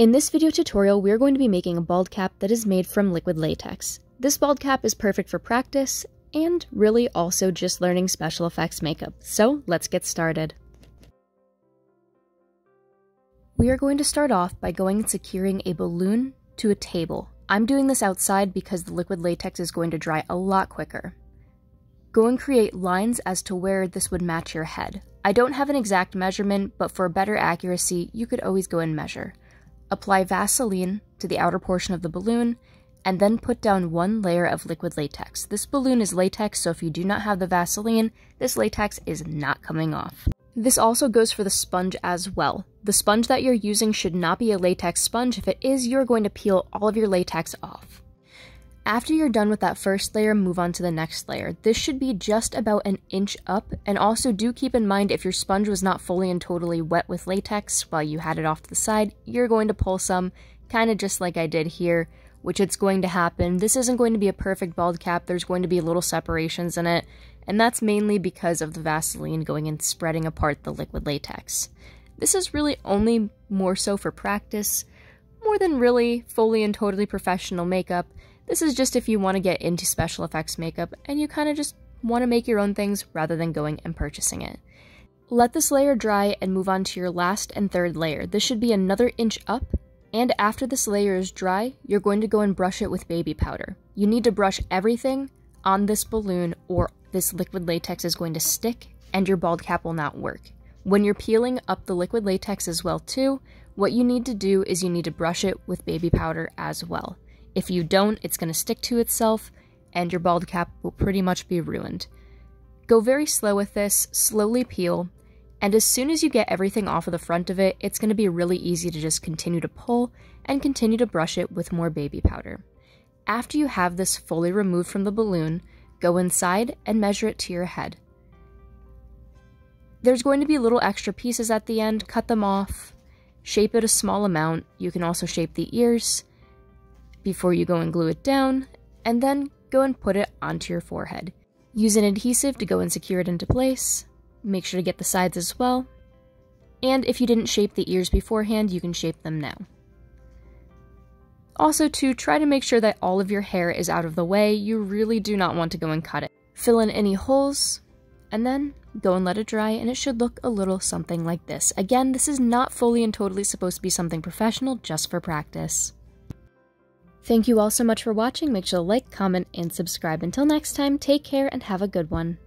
In this video tutorial, we are going to be making a bald cap that is made from liquid latex. This bald cap is perfect for practice, and really also just learning special effects makeup. So let's get started. We are going to start off by going and securing a balloon to a table. I'm doing this outside because the liquid latex is going to dry a lot quicker. Go and create lines as to where this would match your head. I don't have an exact measurement, but for better accuracy, you could always go and measure. Apply Vaseline to the outer portion of the balloon, and then put down one layer of liquid latex. This balloon is latex, so if you do not have the Vaseline, this latex is not coming off. This also goes for the sponge as well. The sponge that you're using should not be a latex sponge. If it is, you're going to peel all of your latex off. After you're done with that first layer, move on to the next layer. This should be just about an inch up, and also do keep in mind if your sponge was not fully and totally wet with latex while you had it off to the side, you're going to pull some, kind of just like I did here, which it's going to happen. This isn't going to be a perfect bald cap, there's going to be little separations in it, and that's mainly because of the Vaseline going and spreading apart the liquid latex. This is really only more so for practice, more than really fully and totally professional makeup. This is just if you want to get into special effects makeup and you kind of just want to make your own things rather than going and purchasing it. Let this layer dry and move on to your last and third layer. This should be another inch up, and after this layer is dry, you're going to go and brush it with baby powder. You need to brush everything on this balloon or this liquid latex is going to stick and your bald cap will not work. When you're peeling up the liquid latex as well too, what you need to do is you need to brush it with baby powder as well. If you don't, it's going to stick to itself, and your bald cap will pretty much be ruined. Go very slow with this, slowly peel, and as soon as you get everything off of the front of it, it's going to be really easy to just continue to pull and continue to brush it with more baby powder. After you have this fully removed from the balloon, go inside and measure it to your head. There's going to be little extra pieces at the end, cut them off, shape it a small amount. You can also shape the ears before you go and glue it down, and then go and put it onto your forehead. Use an adhesive to go and secure it into place. Make sure to get the sides as well. And if you didn't shape the ears beforehand, you can shape them now. Also, to try to make sure that all of your hair is out of the way, you really do not want to go and cut it. Fill in any holes, and then go and let it dry, and it should look a little something like this. Again, this is not fully and totally supposed to be something professional, just for practice. Thank you all so much for watching. Make sure to like, comment, and subscribe. Until next time, take care and have a good one.